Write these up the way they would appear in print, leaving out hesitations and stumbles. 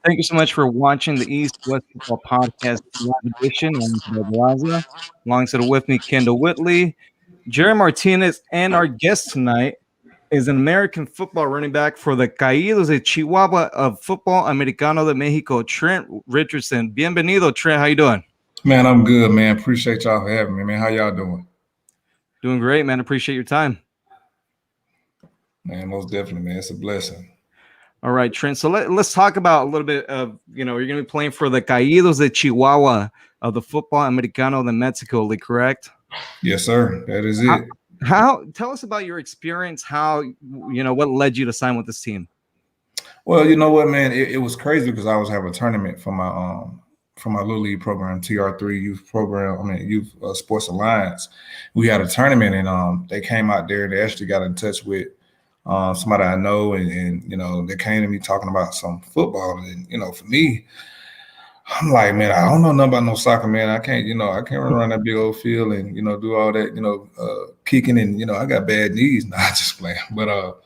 Thank you so much for watching the East West Football Podcast Live Edition. I'm Fred Raza. Alongside with me, Kendall Whitley, Jerry Martinez, and our guest tonight is an American football running back for the Caudillos de Chihuahua of Futbol Americano de Mexico, Trent Richardson. Bienvenido, Trent. How you doing? Man, I'm good, man. Appreciate y'all for having me, man. How y'all doing? Doing great, man. Appreciate your time. Man, most definitely, man. It's a blessing. All right, Trent. So let's talk about a little bit of, you're going to be playing for the Caudillos de Chihuahua of the Futbol Americano de Mexico League, correct? Yes, sir. That is How, it. how tell us about your experience, how, what led you to sign with this team? Well, you know what, man? It was crazy because I was having a tournament for my little league program, TR3 youth program. I mean, youth sports alliance. We had a tournament, and they came out there and they actually got in touch with somebody I know, and they came to me talking about some football, and for me, I'm like, man, I don't know nothing about no soccer, man. I can't run around that big old field and do all that, kicking, and I got bad knees. Nah, I just playing. But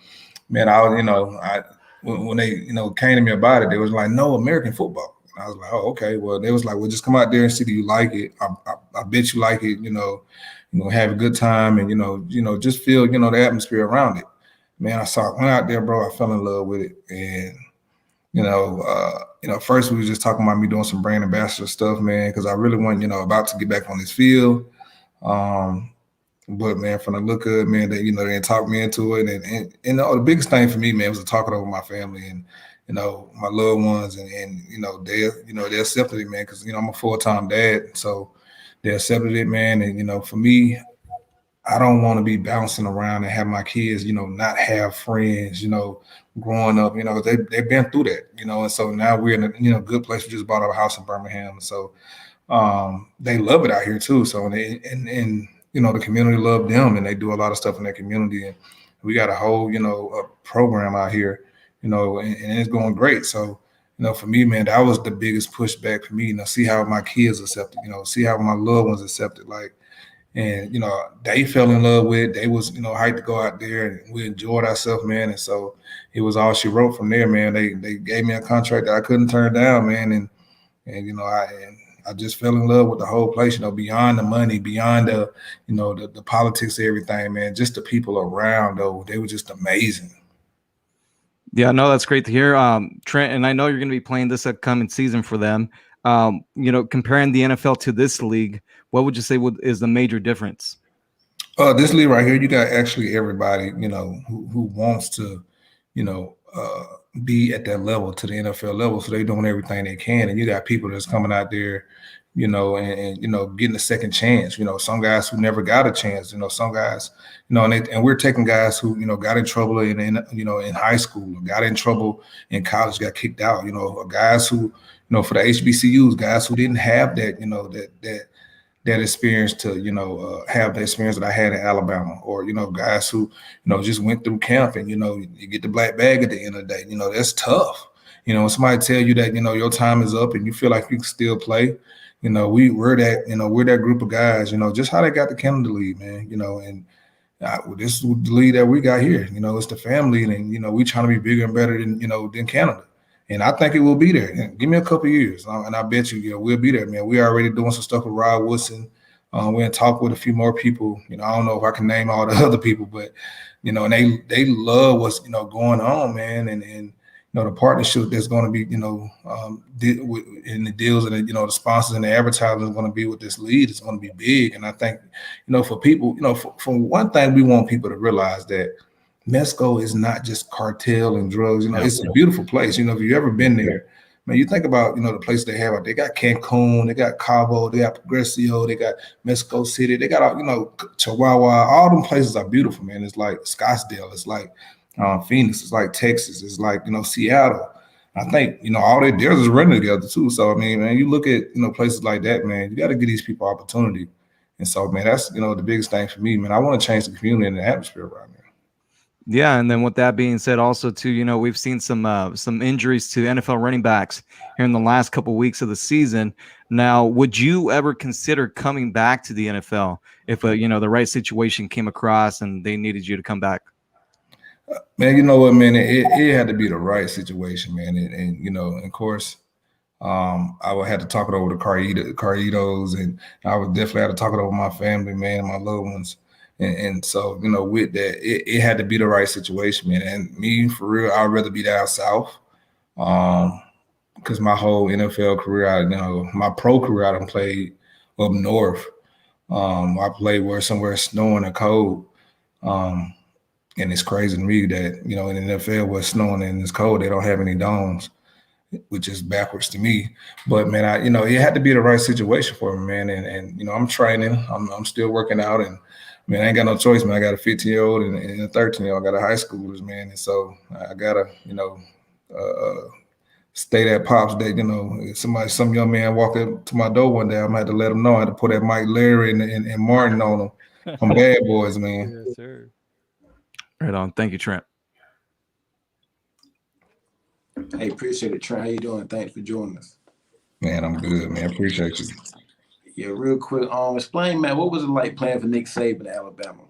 man, I was, I when they came to me about it, they was like, no, American football. And I was like, oh, okay. Well, they was like, well, just come out there and see that you like it. I bet you like it. Have a good time, and just feel the atmosphere around it. Man, went out there, bro. I fell in love with it, and first we was just talking about me doing some brand ambassador stuff, man, because I really want, about to get back on this field. But man, from the look of it, man, they talked me into it, and the biggest thing for me, man, was to talk it over my family and my loved ones, and they accepted it, man, because I'm a full-time dad, so they accepted it, man, and for me, I don't want to be bouncing around and have my kids, not have friends, growing up, they've been through that, and so now we're in a good place. We just bought a house in Birmingham, so they love it out here too. So and the community love them, and they do a lot of stuff in their community, and we got a whole a program out here, and it's going great. So for me, man, that was the biggest pushback for me. See how my kids accepted, see how my loved ones accepted, like. And they fell in love with it. They was hyped to go out there, and we enjoyed ourselves, man. And so it was all she wrote from there, man. They gave me a contract that I couldn't turn down, man. And I just fell in love with the whole place, beyond the money, beyond the politics, everything, man. Just the people around, though, they were just amazing. Yeah, no, that's great to hear, Trent. And I know you're going to be playing this upcoming season for them. Comparing the NFL to this league, what would you say is the major difference? This league right here, you got actually everybody, who wants to, be at that level, to the NFL level. So they're doing everything they can. And you got people that's coming out there, and getting a second chance. Some guys who never got a chance. Some guys, and we're taking guys who got in trouble in high school, got in trouble in college, got kicked out. Guys who for the HBCUs, guys who didn't have that that experience to have the experience that I had in Alabama, or guys who just went through camp, and you get the black bag at the end of the day. That's tough. When somebody tell you that your time is up and you feel like you can still play, we're that group of guys. Just how they got the Canada League, man. And this is the league that we got here. It's the family, and we trying to be bigger and better than Canada. And I think it will be there. And give me a couple years, and I bet you, we'll be there, man. We're already doing some stuff with Rod Woodson. We're in talk with a few more people. I don't know if I can name all the other people, but and they love what's going on, man. And the partnership that's going to be in the deals, and the sponsors and the advertising is going to be with this league. It's going to be big. And I think for people, for one thing, we want people to realize that Mexico is not just cartel and drugs. It's a beautiful place. If you've ever been there, man, you think about, the places they have. They got Cancun, they got Cabo, they got Progreso, they got Mexico City, they got, Chihuahua. All them places are beautiful, man. It's like Scottsdale. It's like Phoenix. It's like Texas. It's like, Seattle. I think, all their deals is running together too. So, I mean, man, you look at, places like that, man, you got to give these people opportunity. And so, man, that's, the biggest thing for me, man. I want to change the community and the atmosphere around there. Yeah, and then with that being said, also too, we've seen some injuries to NFL running backs here in the last couple of weeks of the season. Now, would you ever consider coming back to the NFL if the right situation came across and they needed you to come back? Man, you know what, man? It had to be the right situation, man. And you know, of course, I would have to talk it over the Carditos, and I would definitely have to talk it over my family, man, and my loved ones. And so, you know, with that, it had to be the right situation, man. And me, for real, I'd rather be down south. Um, because my whole NFL career, my pro career, I done played up north. I played where somewhere snowing and cold. Um, and it's crazy to me that, you know, in the NFL where it's snowing and it's cold, they don't have any domes, which is backwards to me. But man, it had to be the right situation for me, man. And you know, I'm training, I'm still working out, and man, I ain't got no choice, man. I got a 15-year-old and a 13-year-old. I got a high schoolers, man, and so I gotta, stay that pops that, you know, if some young man walk up to my door one day, I'm gonna have to let him know I had to put that Mike Larry and Martin on him from Bad Boys, man. Yes, sir. Right on. Thank you, Trent. Hey, appreciate it, Trent. How you doing? Thanks for joining us. Man, I'm good, man. Appreciate you. Yeah, real quick. Explain, man, what was it like playing for Nick Saban in Alabama?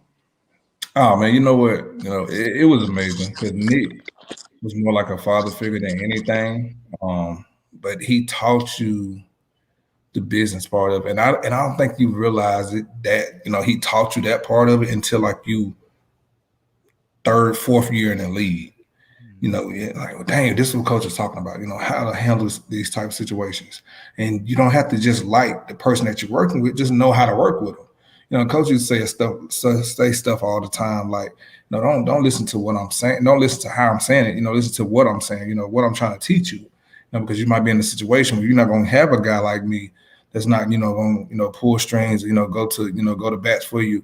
Oh man, you know what? You know, it was amazing because Nick was more like a father figure than anything. But he taught you the business part of it. And I don't think you realize it that, you know, he taught you that part of it until like you third, fourth year in the league. You know, like, well, dang, this is what coach is talking about, you know, how to handle these type of situations. And you don't have to just like the person that you're working with, just know how to work with them. You know, coaches say stuff all the time, like, no, don't listen to what I'm saying. Don't listen to how I'm saying it. You know, listen to what I'm saying, you know, what I'm trying to teach you. You know, because you might be in a situation where you're not going to have a guy like me that's not, you know, going to, you know, pull strings, you know, go to bats for you.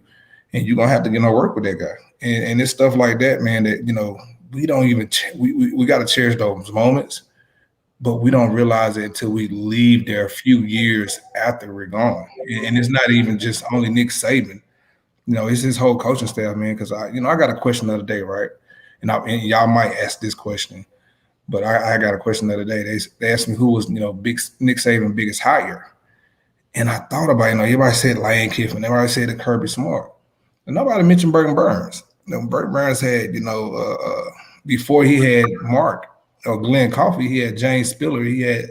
And you're going to have to, you know, work with that guy. And it's stuff like that, man, that, you know, we don't even we got to cherish those moments, but we don't realize it until we leave there a few years after we're gone. And it's not even just only Nick Saban, you know, it's his whole coaching staff, man. Because I got a question the other day, right? And y'all might ask this question, but I got a question the other day. They asked me who was, you know, Nick Saban biggest hire, and I thought about it. You know, everybody said Lane Kiffin, everybody said that Kirby Smart, and nobody mentioned Burton Burns. You know, Burton Burns had, you know, before he had Mark or Glenn Coffey, he had James Spiller. He had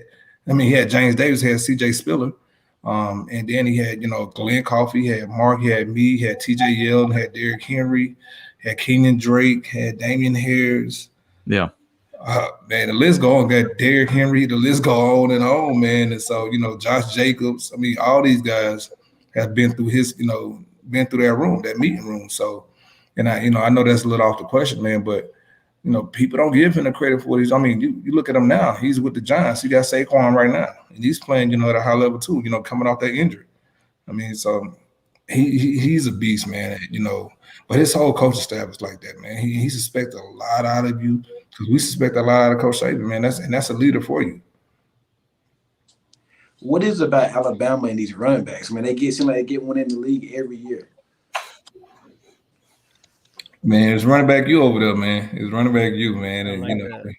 James Davis, he had C.J. Spiller. And then he had, you know, Glenn Coffey, he had Mark, he had me, he had T.J. Yeldon, had Derrick Henry, had Kenyon Drake, had Damian Harris. Yeah. Man, the list go on. Got Derrick Henry, the list go on and on, man. And so, you know, Josh Jacobs, I mean, all these guys have been through been through that room, that meeting room. So, and I know that's a little off the question, man, but you know, people don't give him the credit for what he's. I mean, you look at him now. He's with the Giants. You got Saquon right now, and he's playing, you know, at a high level too. You know, coming off that injury. I mean, so he's a beast, man. You know, but his whole coaching staff is like that, man. He suspects a lot out of you because we suspect a lot out of Coach Saban, man. That's a leader for you. What is it about Alabama and these running backs? I mean, seem like they get one in the league every year. Man, it's running back you over there, man. It's running back you, man. And like you know, that.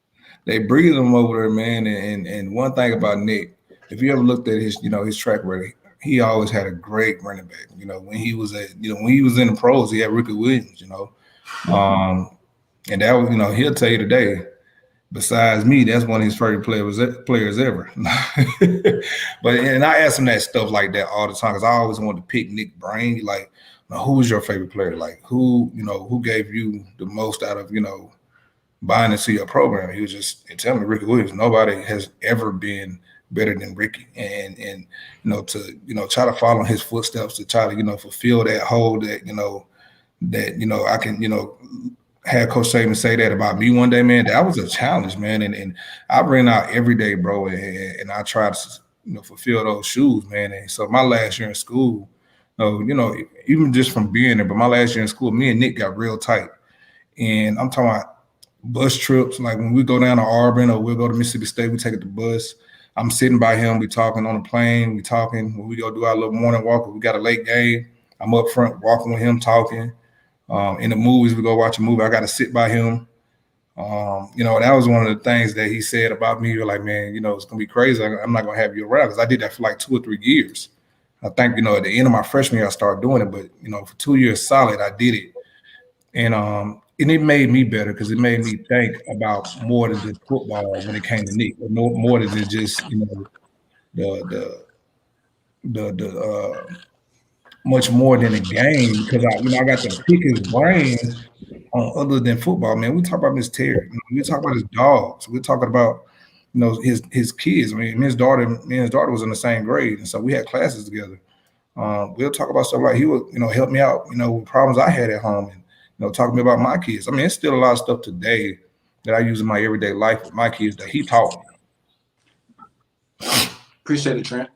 they breathe him over there, man. And one thing about Nick, if you ever looked at his, you know, his track record, he always had a great running back. You know, when he was in the pros, he had Ricky Williams, you know. And that was, you know, he'll tell you today, besides me, that's one of his favorite players ever. But and I ask him that stuff like that all the time because I always wanted to pick Nick's brain. Like, who was your favorite player? Like, who gave you the most out of, you know, buying into your program? He was just telling me Ricky Williams. Nobody has ever been better than Ricky, and you know, to, you know, try to follow in his footsteps, to try to, you know, fulfill that hole that, you know, I can, you know, have Coach Saban say that about me one day, man. That was a challenge, man. And I ran out every day, bro, and I tried to, you know, fulfill those shoes, man. And so my last year in school, you know, even just from being there, but my last year in school, me and Nick got real tight. And I'm talking about bus trips, like when we go down to Auburn or we'll go to Mississippi State, we take the bus. I'm sitting by him, we talking on the plane, we talking. When we go do our little morning walk, we got a late game, I'm up front walking with him, talking. In the movies, we go watch a movie, I got to sit by him. You know, that was one of the things that he said about me. You're like, man, you know, it's going to be crazy. I'm not going to have you around, because I did that for like 2 or 3 years. I think, you know, at the end of my freshman year, I started doing it, but, you know, for 2 years solid, I did it. And and it made me better because it made me think about more than just football when it came to Nick, more than just the the the much more than a game because I got to pick his brain on other than football. Man, we talk about Miss Terry, we talk about his dogs, we're talking about his kids. I mean, me and his daughter was in the same grade, and so we had classes together. We'll talk about stuff like he would, help me out, with problems I had at home, and talk to me about my kids. I mean, it's still a lot of stuff today that I use in my everyday life with my kids that he taught me. Appreciate it, Trent.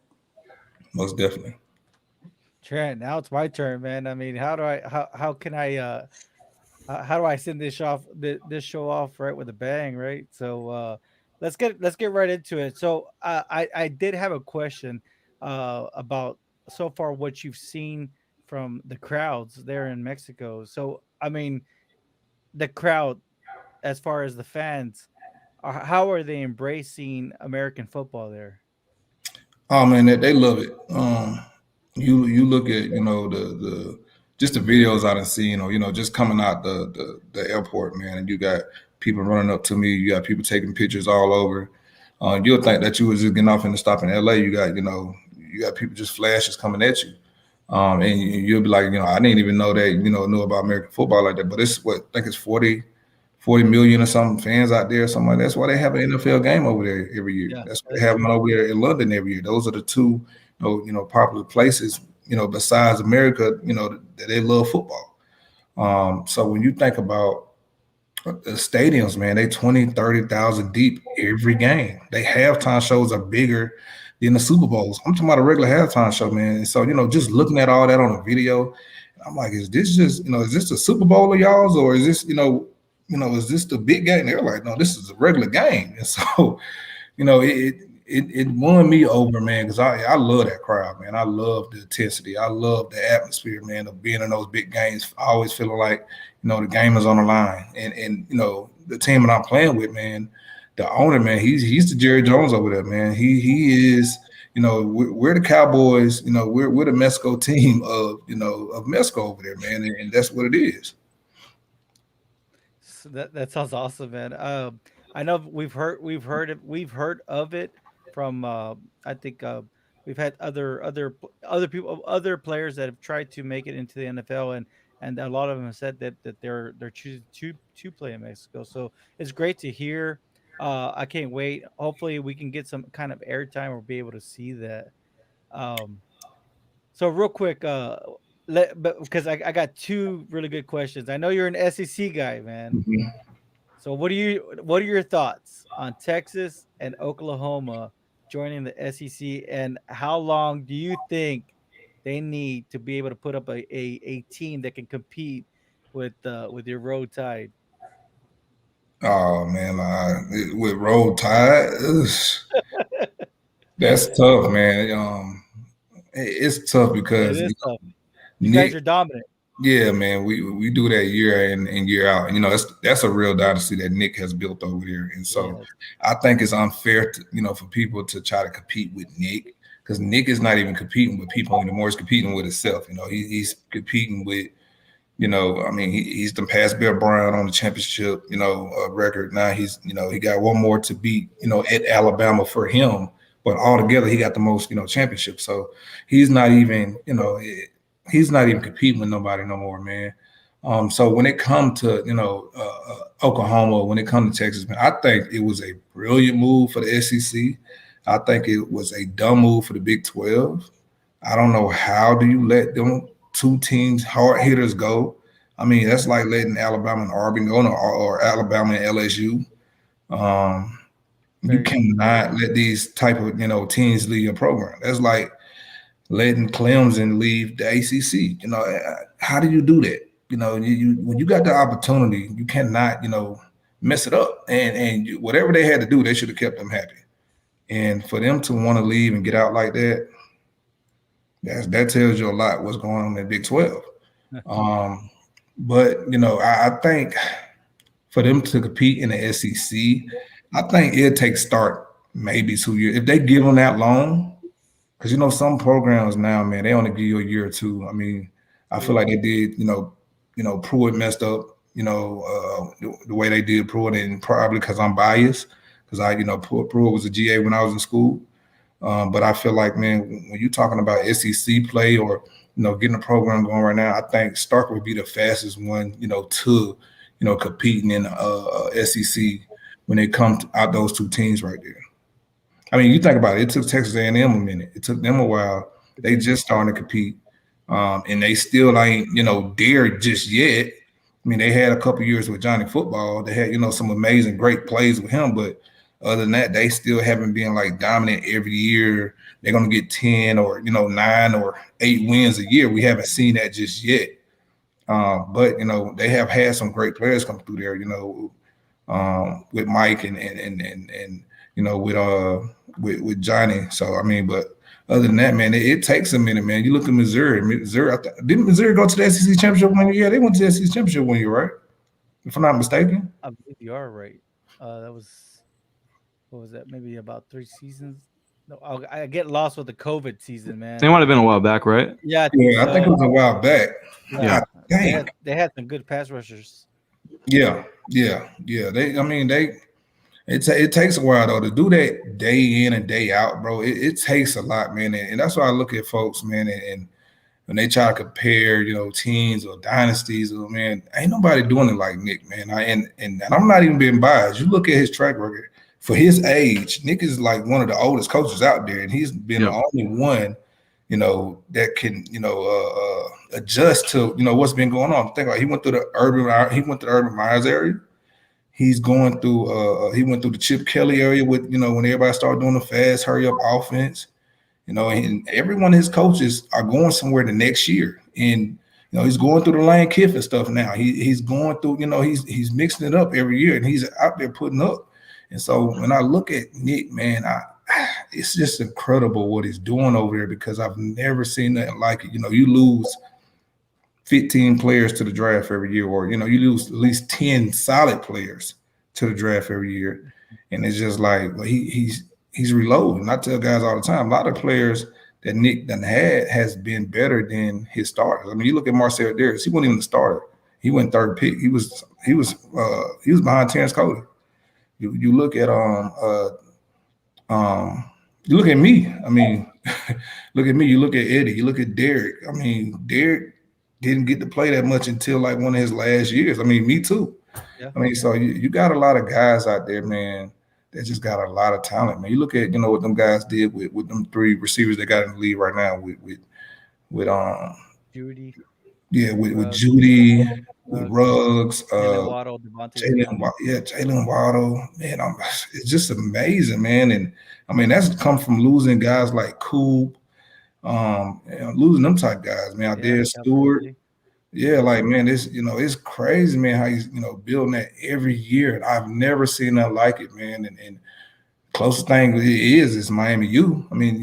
Most definitely. Trent, now it's my turn, man. I mean, how can I how do I send this show off right with a bang, right? So let's get right into it. So I did have a question about so far what you've seen from the crowds there in Mexico. So I mean, the crowd, as far as the fans, how are they embracing American football there? Oh man, they love it. You look at the just the videos I done seen, or just coming out the airport, man, and you got people running up to me. You got people taking pictures all over. You'll think that you was just getting off in the stop in LA. You got people just flashes coming at you. And you'll be like, I didn't even know that, knew about American football like that. But it's I think it's 40 million or something fans out there, something like that. That's why they have an NFL game over there every year. Yeah, That's why they have one over there in London every year. Those are the two, popular places, besides America, that they love football. So when you think about the stadiums, man, they 20, 30,000 deep every game. They halftime shows are bigger than the Super Bowls. I'm talking about a regular halftime show, man. And so, just looking at all that on a video, I'm like, is this just, is this the Super Bowl of y'all's, or is this, is this the big game? They're like, no, this is a regular game. And so, it won me over, man, because I love that crowd, man. I love the intensity. I love the atmosphere, man, of being in those big games. Always feeling like, the game is on the line. And the team that I'm playing with, man, the owner, man, he's the Jerry Jones over there, man. He is, we're the Cowboys, we're the Mexico team of Mexico over there, man, and that's what it is. So that sounds awesome, man. I know we've heard of it from I think we've had other people, other players that have tried to make it into the NFL, and a lot of them have said that they're choosing to play in Mexico. So it's great to hear. I can't wait. Hopefully, we can get some kind of airtime or be able to see that. Um, so real quick, but because I got two really good questions. I know you're an SEC guy, man. Mhm. So what are your thoughts on Texas and Oklahoma joining the SEC, and how long do you think they need to be able to put up a team that can compete with your Road Tide? Oh man, with Roll Tide, ugh, that's tough, man. It's tough It because is tough. You guys Nick, are dominant. yeah, man, we do that year in and year out. And, that's a real dynasty that Nick has built over here. And so Yes, I think it's unfair to, for people to try to compete with Nick, because Nick is not even competing with people anymore. He's competing with himself. He's competing with, I mean, he's the past Bill Brown on the championship, record. Now he got one more to beat, at Alabama for him. But altogether, he got the most, championships. So he's not even, he's not even competing with nobody no more, man. So when it comes to Oklahoma, when it comes to Texas, man, I think it was a brilliant move for the SEC. I think it was a dumb move for the Big 12. I don't know how do you let them two teams hard hitters go. I mean, that's like letting Alabama and Auburn go, or Alabama and LSU. Um, you very true. cannot let these type of teams leave your program. That's like letting Clemson leave the ACC. How do you do that? When you got the opportunity, you cannot mess it up. Whatever they had to do, they should have kept them happy. And for them to want to leave and get out like that, that tells you a lot what's going on in Big 12. Um, but I think for them to compete in the SEC, I think it'll take start maybe 2 years if they give them that long. Because some programs now, man, they only give you a year or two. I mean, I feel like they did. Pruitt messed up. the way they did Pruitt, and probably because I'm biased, because Pruitt was a GA when I was in school. But I feel like, man, when you're talking about SEC play or getting a program going right now, I think Stark would be the fastest one, to competing in SEC when it comes out those two teams right there. I mean, you think about it. It took Texas A&M a minute. It took them a while. They just starting to compete, and they still ain't there just yet. I mean, they had a couple years with Johnny Football. They had some amazing, great plays with him, but other than that, they still haven't been like dominant every year. They're gonna get 10 or 9 or 8 wins a year. We haven't seen that just yet. But they have had some great players come through there. With Mike and with Johnny. So I mean, but other than that, man, it takes a minute, man. You look at Missouri. Didn't Missouri go to the SEC championship one year? Yeah, they went to the SEC championship one year, right? If I'm not mistaken. I believe you are right. That was what was that? Maybe about 3 seasons. No, I get lost with the COVID season, man. It might have been a while back, right? Yeah, I think it was a while back. yeah. God dang. They had some good pass rushers. Yeah. It takes a while though to do that day in and day out, bro. It takes a lot, man, and that's why I look at folks, man, and when they try to compare, teams or dynasties, man, ain't nobody doing it like Nick, man. And I'm not even being biased. You look at his track record for his age. Nick is like one of the oldest coaches out there, and he's been the only one, that can, adjust to what's been going on. Think about it, he went through the Urban Myers area. He's going through. He went through the Chip Kelly area with when everybody started doing the fast hurry up offense. And every one of his coaches are going somewhere the next year. And he's going through the Lane Kiffin stuff now. He's going through. He's mixing it up every year, and he's out there putting up. And so when I look at Nick, man, it's just incredible what he's doing over there because I've never seen nothing like it. You lose 15 players to the draft every year, or you lose at least 10 solid players to the draft every year, and it's just like he's reloading. I tell guys all the time, a lot of players that Nick done had has been better than his starters. I mean, you look at Marcel Darius, he wasn't even the starter. He went third pick. He was behind Terrence Cody. You look at you look at me. I mean, look at me. You look at Eddie. You look at Derek. I mean, Derek didn't get to play that much until like one of his last years. I mean, me too. Yeah. I mean, so you got a lot of guys out there, man, that just got a lot of talent, man. You look at what them guys did with them 3 receivers they got in the league right now with Judy. Yeah, with Judy, with Ruggs, Jalen Waddle, Jalen Waddle, man, it's just amazing, man. And I mean, that's come from losing guys like Coop, losing them type guys, man. Out there, Stewart. Yeah, like, man, it's crazy, man, how he's building that every year. And I've never seen that like it, man. And closest thing is Miami U. I mean,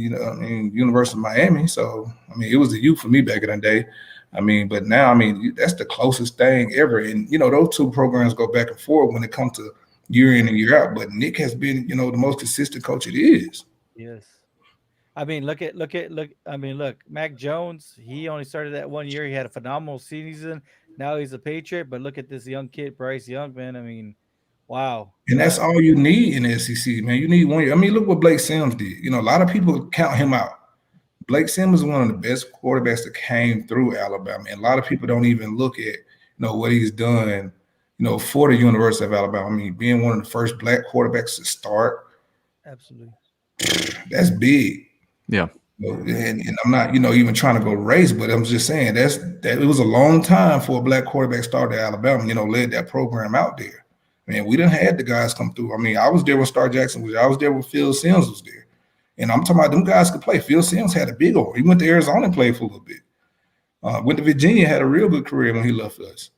University of Miami. So I mean, it was the U for me back in the day. I mean, but now, I mean, that's the closest thing ever. And, those two programs go back and forth when it comes to year in and year out. But Nick has been, the most consistent coach it is. Yes. I mean, look, Mac Jones, he only started that 1 year. He had a phenomenal season. Now he's a Patriot. But look at this young kid, Bryce Young, man. I mean, wow. And that's all you need in the SEC, man. You need 1 year. I mean, look what Blake Sims did. A lot of people count him out. Blake Sims is one of the best quarterbacks that came through Alabama. And a lot of people don't even look at, what he's done, for the University of Alabama. I mean, being one of the first black quarterbacks to start. Absolutely. That's big. Yeah. And I'm not, even trying to go race, but I'm just saying that it was a long time for a black quarterback started at Alabama, led that program out there. Man, we didn't had the guys come through. I mean, I was there when Star Jackson was there. I was there when Phil Sims was there. And I'm talking about them guys could play. Phil Sims had a big old. He went to Arizona and played for a little bit. Went to Virginia, had a real good career when he left us.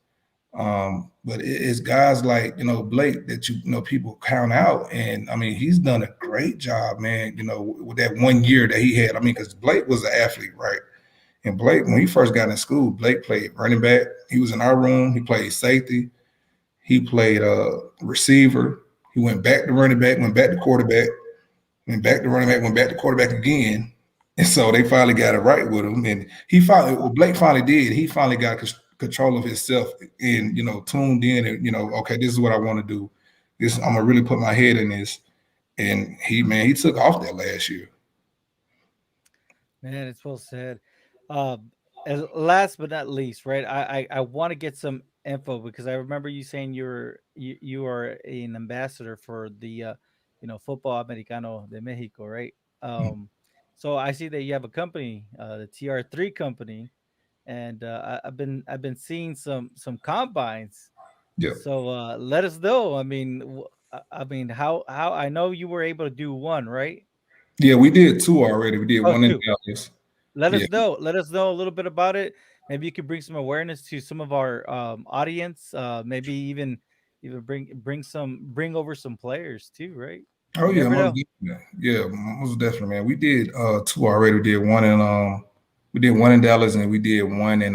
But it's guys like, Blake that people count out. And, I mean, he's done a great job, man, with that 1 year that he had. I mean, because Blake was an athlete, right? And Blake, when he first got in school, Blake played running back. He was in our room. He played safety. He played receiver. He went back to running back, went back to quarterback. Went back to running back, went back to quarterback again. And so they finally got it right with him. And Blake finally did. He finally got control of himself and tuned in and okay, this is what I want to do. This I'm gonna really put my head in this. And he took off that last year. Man, it's well said. Um, as last but not least, right? I want to get some info because I remember you saying you are an ambassador for the Futbol Americano de Mexico, right? So I see that you have a company, the TR3 company, and I've been seeing some combines. Yeah. So let us know. I mean, how I know you were able to do one, right? Yeah, we did two already. We did Oh, one in two. Dallas. Let Yeah. us know. Let us know a little bit about it. Maybe you could bring some awareness to some of our audience. Maybe even bring over some players too, right? Oh You yeah, never most know. definitely. Yeah, most definitely, man. We did two already. We did one in Dallas and we did one in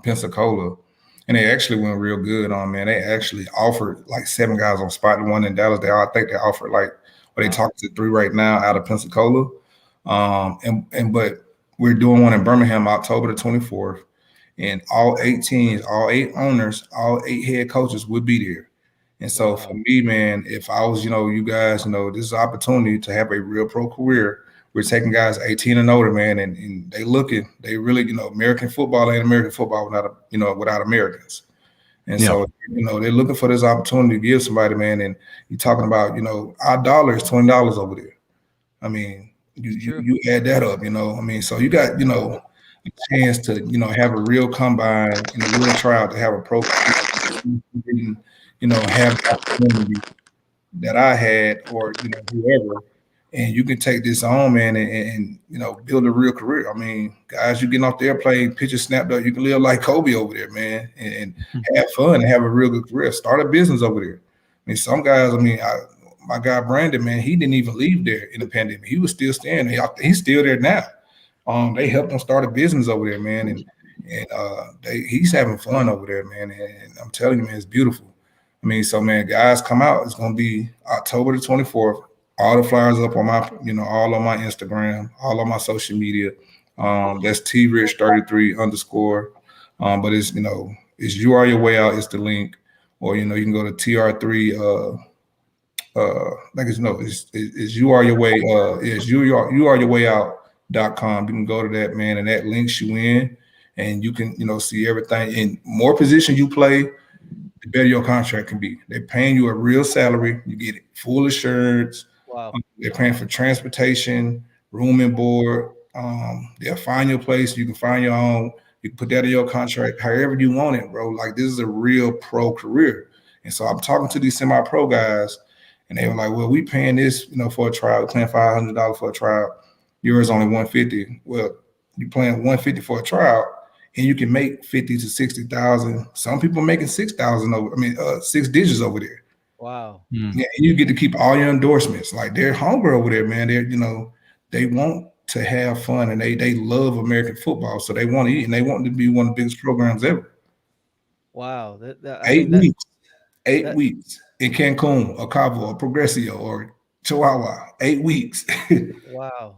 Pensacola. And they actually went real good on, man. They actually offered like seven guys on spot. The one in Dallas, I think they offered like they talking to three right now out of Pensacola. But we're doing one in Birmingham October the 24th. And all eight teams, all eight owners, all eight head coaches would be there. And so for Wow. me, man, if I was, you guys, this is an opportunity to have a real pro career. We're taking guys 18 and older, man, and they really, American football ain't American football without Americans. And Yeah. so, they're looking for this opportunity to give somebody, man. And you're talking about, our dollar is $20 over there. I mean, It's true. you add that up, I mean, so you got, a chance to, have a real combine and a real trial to have a pro career. Have the opportunity that I had or whoever, and you can take this on, man, and build a real career. I mean, guys, you getting off there playing pitches snapped up, you can live like Kobe over there, man, and have fun and have a real good career. Start a business over there. I mean, some guys, my guy Brandon, man, he didn't even leave there in the pandemic. He was still staying there. He's still there now. They helped him start a business over there, man, and he's having fun over there, man. And I'm telling you, man, it's beautiful. I mean, so man, guys, come out. It's gonna be October the 24th. All the flyers up on my, all on my Instagram, all on my social media. That's trich33 underscore. But it's it's you are your way out. It's the link, or you can go to tr3. Like it's you are your way. It's you are your way out.com. You can go to that, man, and that links you in, and you can see everything. In more position you play, the better your contract can be. They're paying you a real salary. You get full insurance. Wow. They're paying for transportation, room and board. They'll find your place. You can find your own. You can put that in your contract however you want it, bro. Like, this is a real pro career. And so I'm talking to these semi-pro guys, and they were like, well, we paying this, for a trial. We're paying $500 for a trial. Yours only $150. Well, you're paying $150 for a trial, and you can make 50 to 60,000. Some people making 6,000 over. 6 digits over there. Wow. Yeah, and you get to keep all your endorsements. Like, they're hungry over there, man. They're they want to have fun, and they love American football, so they want to eat, and they want to be one of the biggest programs ever. Wow. I 8 mean weeks, 8 that weeks in Cancun, or Cabo, or Progreso, or Chihuahua. 8 weeks. wow.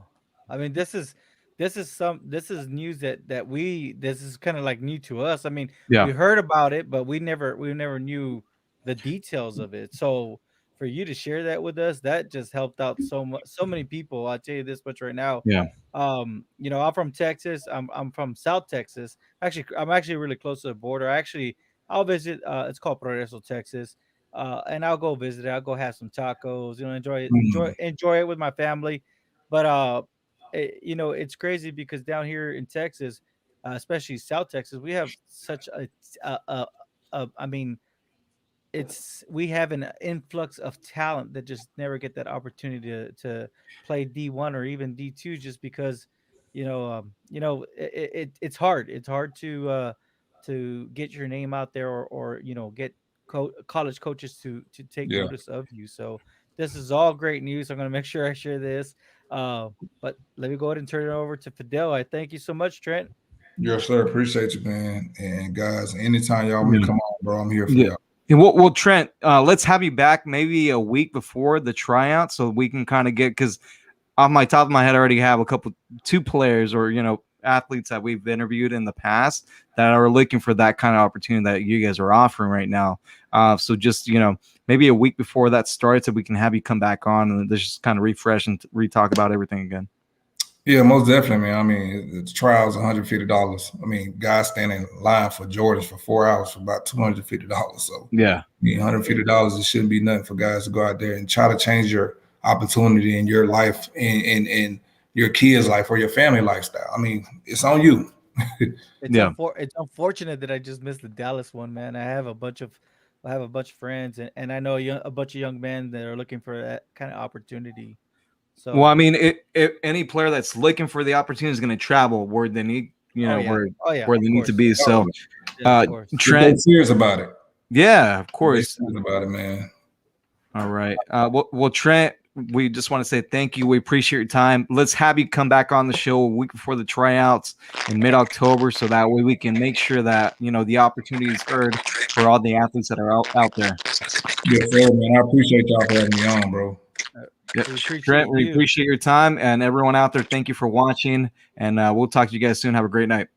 I mean, this is news that this is kind of like new to us. I mean, Yeah. we heard about it, but we never knew the details of it. So for you to share that with us, that just helped out so many people. I'll tell you this much right now. Yeah. I'm from Texas. I'm from South Texas. Actually, I'm actually really close to the border. I'll visit. It's called Progreso, Texas. And I'll go visit it. I'll go have some tacos. Enjoy it, Mm, enjoy it with my family. But it's crazy because down here in Texas, especially South Texas, we have such I mean, we have an influx of talent that just never get that opportunity to play D1 or even D2 just because it's hard. It's hard to get your name out there or get college coaches to take yeah, notice of you. So this is all great news. I'm going to make sure I share this. But let me go ahead and turn it over to Fidel. I thank you so much, Trent. yes, sir. Appreciate you, man. And guys, anytime y'all want me to Yeah. come on, bro, I'm here for Yeah. y'all. And well, Trent, let's have you back maybe a week before the tryout so we can kind of get, because off my top of my head, I already have two players, or athletes that we've interviewed in the past that are looking for that kind of opportunity that you guys are offering right now. So just, maybe a week before that starts, if we can have you come back on and just kind of refresh and re-talk about everything again. Yeah, most definitely, man. I mean, the trial's $150. I mean, guys standing in line for Jordans for 4 hours for about $250. So yeah, I mean, $150, it shouldn't be nothing for guys to go out there and try to change your opportunity in your life and your kids' life or your family lifestyle. I mean, it's on you. It's unfortunate that I just missed the Dallas one, man. I have a bunch of friends, and I know a bunch of young men that are looking for that kind of opportunity. So, well, I mean, if any player that's looking for the opportunity is going to travel where they need, where they need to be. So, Trent, they're serious about it. Yeah, of course. They're serious about it, man. All right. Well, Trent, we just want to say thank you. We appreciate your time. Let's have you come back on the show a week before the tryouts in mid-October, so that way we can make sure that the opportunity is heard for all the athletes that are out there. Yes, sir, man. I appreciate y'all for having me on, bro. Trent, we appreciate your time, and everyone out there, thank you for watching, and we'll talk to you guys soon. Have a great night.